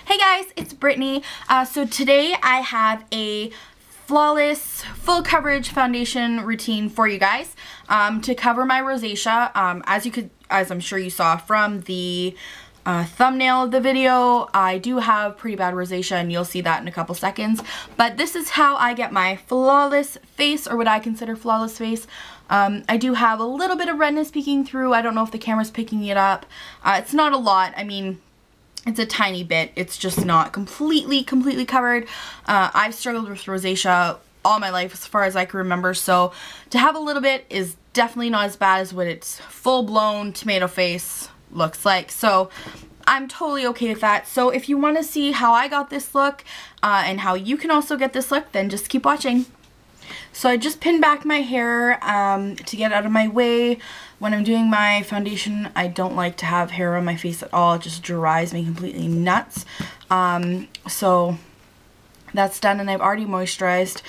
Hey guys, it's Brittany. So today I have a flawless full coverage foundation routine for you guys to cover my rosacea. As I'm sure you saw from the thumbnail of the video, I do have pretty bad rosacea and you'll see that in a couple seconds. But this is how I get my flawless face, or what I consider flawless face. I do have a little bit of redness peeking through. I don't know if the camera's picking it up. It's not a lot. I mean, it's a tiny bit. It's just not completely covered. I've struggled with rosacea all my life as far as I can remember, so to have a little bit is definitely not as bad as what its full-blown tomato face looks like. So I'm totally okay with that. So if you want to see how I got this look and how you can also get this look, then just keep watching. So I just pinned back my hair to get out of my way. When I'm doing my foundation, I don't like to have hair on my face at all. It just drives me completely nuts. So that's done, and I've already moisturized.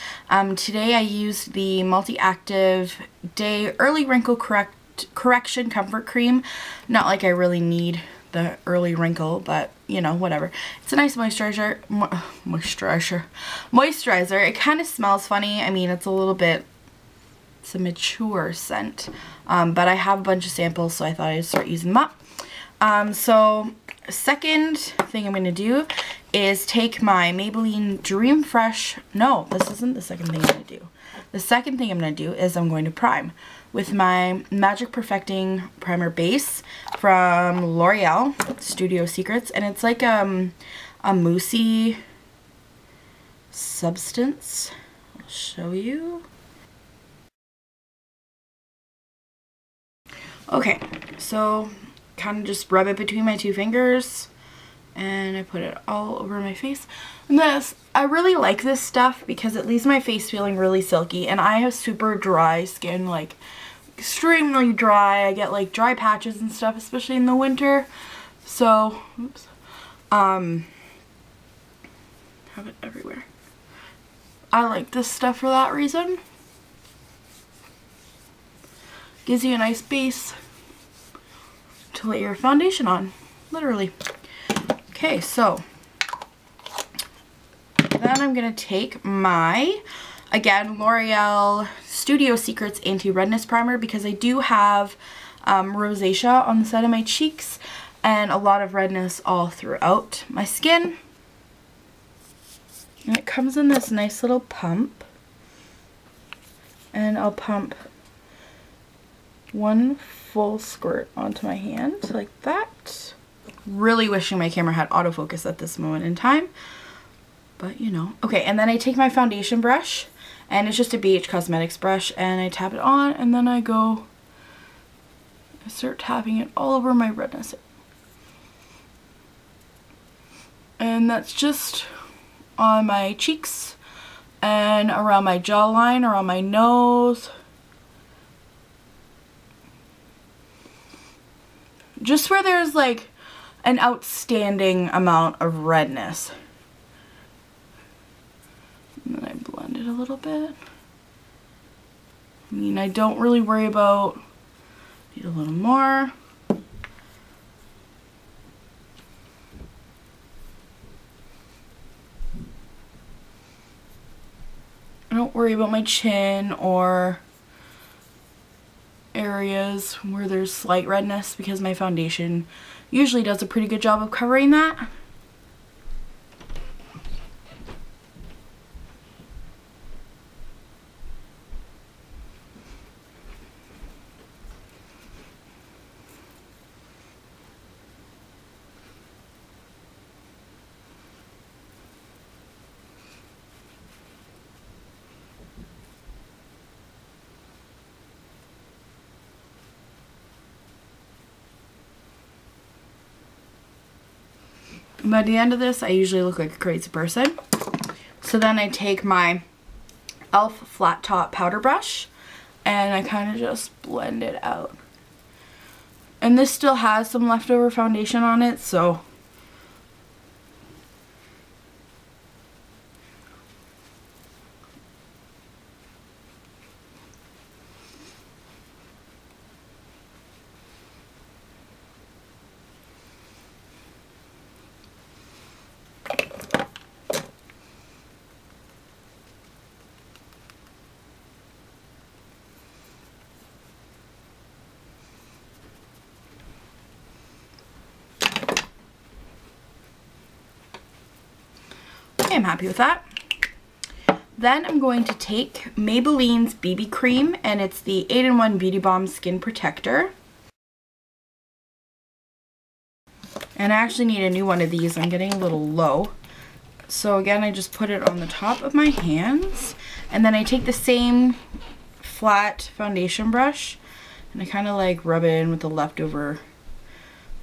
Today I used the Multi-Active Day Early Wrinkle Correction Comfort Cream. Not like I really need the early wrinkle, but you know, whatever. It's a nice moisturizer. It kind of smells funny. I mean, it's a mature scent, but I have a bunch of samples, so I thought I'd start using them up. So second thing I'm going to do is take my Maybelline Dream Fresh. No, this isn't the second thing I'm going to do. The second thing I'm going to do is I'm going to prime with my Magic Perfecting Primer Base from L'Oreal Studio Secrets, and it's like a moussey substance. I'll show you. Okay, so kind of just rub it between my two fingers and I put it all over my face. And I really like this stuff because it leaves my face feeling really silky, and I have super dry skin, like extremely dry. I get like dry patches and stuff, especially in the winter. So, oops. Have it everywhere. I like this stuff for that reason. Gives you a nice base to lay your foundation on, literally. Okay, so then I'm gonna take my, again, L'Oreal Studio Secrets Anti-Redness Primer, because I do have rosacea on the side of my cheeks and a lot of redness all throughout my skin. And it comes in this nice little pump, and I'll pump one full squirt onto my hand like that. Really wishing my camera had autofocus at this moment in time, but you know. Okay, and then I take my foundation brush, and it's just a BH Cosmetics brush, and I tap it on, and then I start tapping it all over my redness. And that's just on my cheeks and around my jawline, around my nose. Just where there's like an outstanding amount of redness. And then I blend it a little bit. I mean, I don't really worry about, need a little more. I don't worry about my chin or areas where there's slight redness, because my foundation usually does a pretty good job of covering that. By the end of this, I usually look like a crazy person. So then I take my e.l.f. flat top powder brush and I kind of just blend it out. And this still has some leftover foundation on it, so am happy with that. Then I'm going to take Maybelline's BB Cream, and it's the 8-in-1 Beauty Balm Skin Protector. And I actually need a new one of these. I'm getting a little low. So again, I just put it on the top of my hands, and then I take the same flat foundation brush and I kind of like rub it in with the leftover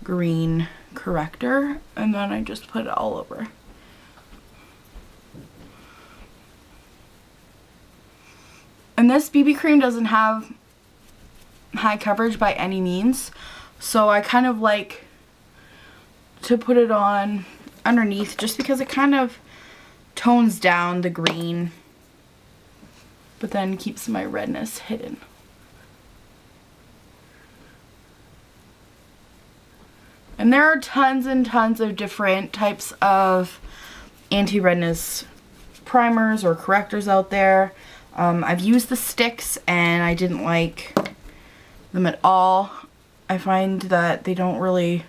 green corrector, and then I just put it all over. And this BB cream doesn't have high coverage by any means, so I kind of like to put it on underneath just because it kind of tones down the green, but then keeps my redness hidden. And there are tons and tons of different types of anti-redness primers or correctors out there. I've used the sticks and I didn't like them at all. I find that they don't really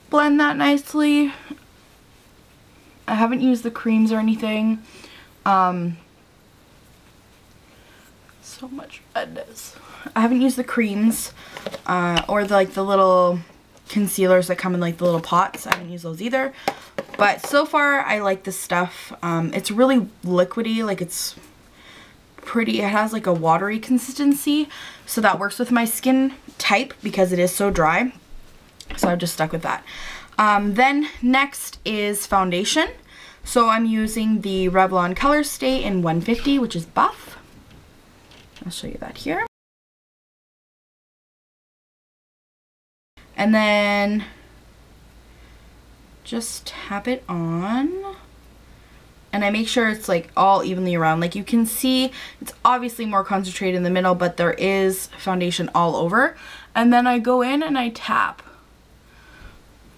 blend that nicely. I haven't used the creams or anything. So much redness. I haven't used the creams or the little concealers that come in like the little pots. I haven't used those either. But so far I like this stuff. It's really liquidy, like it's pretty, it has like a watery consistency, so that works with my skin type because it is so dry. So I've just stuck with that. Then next is foundation. So I'm using the Revlon Colorstay in 150, which is buff. I'll show you that here. And then just tap it on. And I make sure it's like all evenly around. Like you can see, it's obviously more concentrated in the middle, but there is foundation all over. And then I go in and I tap.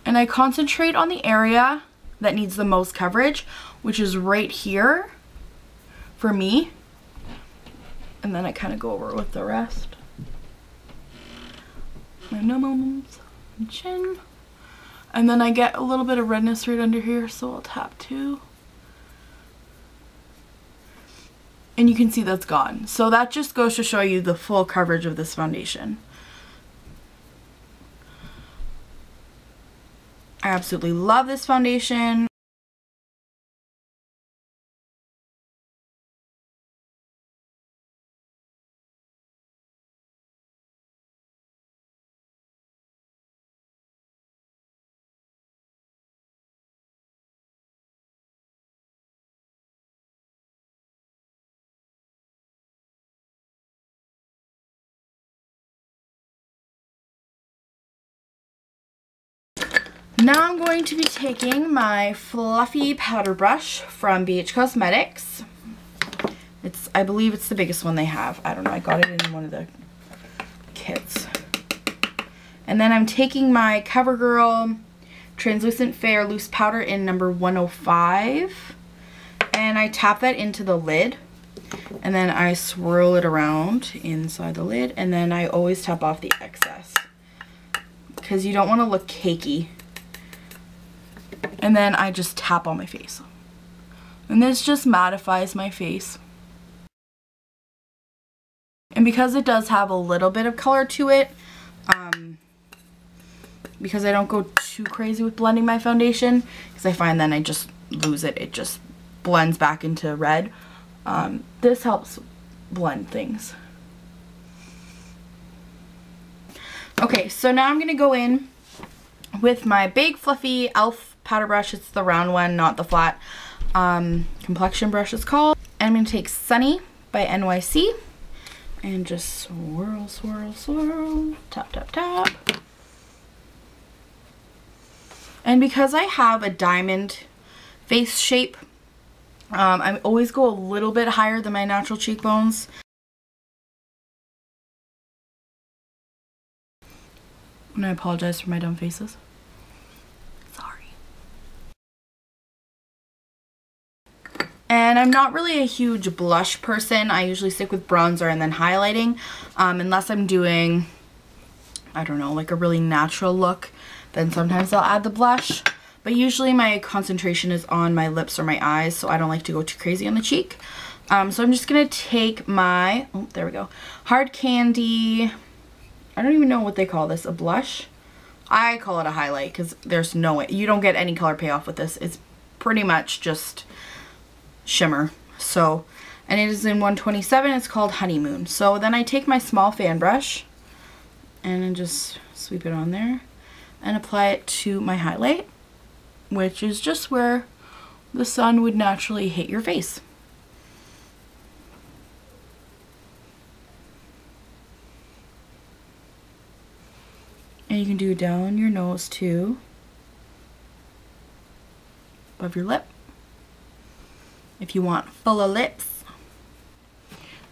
And I concentrate on the area that needs the most coverage, which is right here for me. And then I kind of go over with the rest. My nose and chin. And then I get a little bit of redness right under here, so I'll tap too. And you can see that's gone. So that just goes to show you the full coverage of this foundation. I absolutely love this foundation. Now I'm going to be taking my fluffy powder brush from BH Cosmetics. I believe it's the biggest one they have. I don't know, I got it in one of the kits. And then I'm taking my CoverGirl Translucent Fair Loose Powder in number 105. And I tap that into the lid. And then I swirl it around inside the lid. And then I always tap off the excess, because you don't want to look cakey. And then I just tap on my face. And this just mattifies my face. And because it does have a little bit of color to it, because I don't go too crazy with blending my foundation, because I find then I just lose it. It just blends back into red. This helps blend things. Okay, so now I'm going to go in with my big fluffy e.l.f. powder brush. It's the round one, not the flat. Complexion brush is called. And I'm going to take Sunny by NYC and just swirl, swirl, swirl, tap, tap, tap. And because I have a diamond face shape, I always go a little bit higher than my natural cheekbones. And I apologize for my dumb faces. Sorry. And I'm not really a huge blush person. I usually stick with bronzer and then highlighting. Unless I'm doing, I don't know, like a really natural look, then sometimes I'll add the blush. But but usually my concentration is on my lips or my eyes, so I don't like to go too crazy on the cheek. So I'm just going to take my, oh, there we go, Hard Candy, I don't even know what they call this, a blush? I call it a highlight because there's no way, you don't get any color payoff with this. It's pretty much just shimmer. So, and it is in 127, it's called Honeymoon. So then I take my small fan brush and then just sweep it on there and apply it to my highlight, which is just where the sun would naturally hit your face. And you can do down your nose too, above your lip, if you want fuller lips.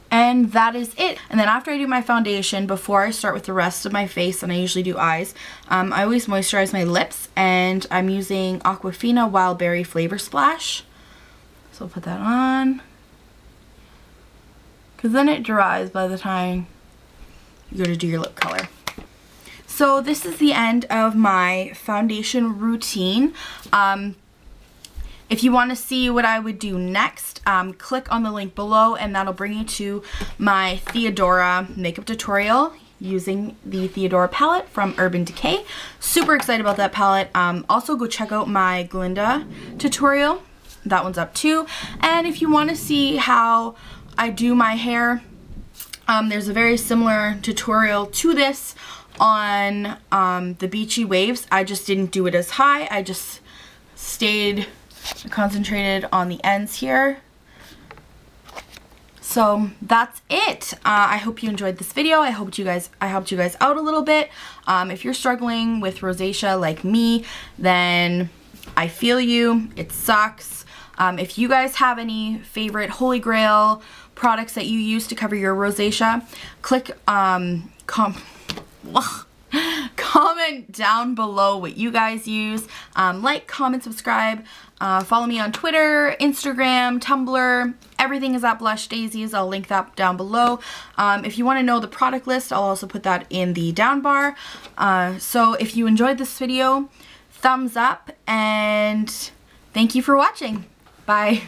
And that is it. And then after I do my foundation, before I start with the rest of my face, and I usually do eyes, I always moisturize my lips, and I'm using Aquafina Wild Berry Flavor Splash. So I'll put that on, because then it dries by the time you go to do your lip color. So this is the end of my foundation routine. If you want to see what I would do next, click on the link below and that'll bring you to my Theodora makeup tutorial using the Theodora palette from Urban Decay. Super excited about that palette. Also go check out my Glinda tutorial. That one's up too. And if you want to see how I do my hair, there's a very similar tutorial to this on the Beachy Waves. I just didn't do it as high. I just stayed concentrated on the ends here. So that's it. I hope you enjoyed this video. I helped you guys out a little bit. If you're struggling with rosacea like me, then I feel you. It sucks. If you guys have any favorite Holy Grail products that you use to cover your rosacea, click comment down below what you guys use. Like, comment, subscribe, follow me on Twitter, Instagram, Tumblr. Everything is at Blush Daisies. I'll link that down below. If you want to know the product list, I'll also put that in the down bar. So if you enjoyed this video, thumbs up, and thank you for watching. Bye.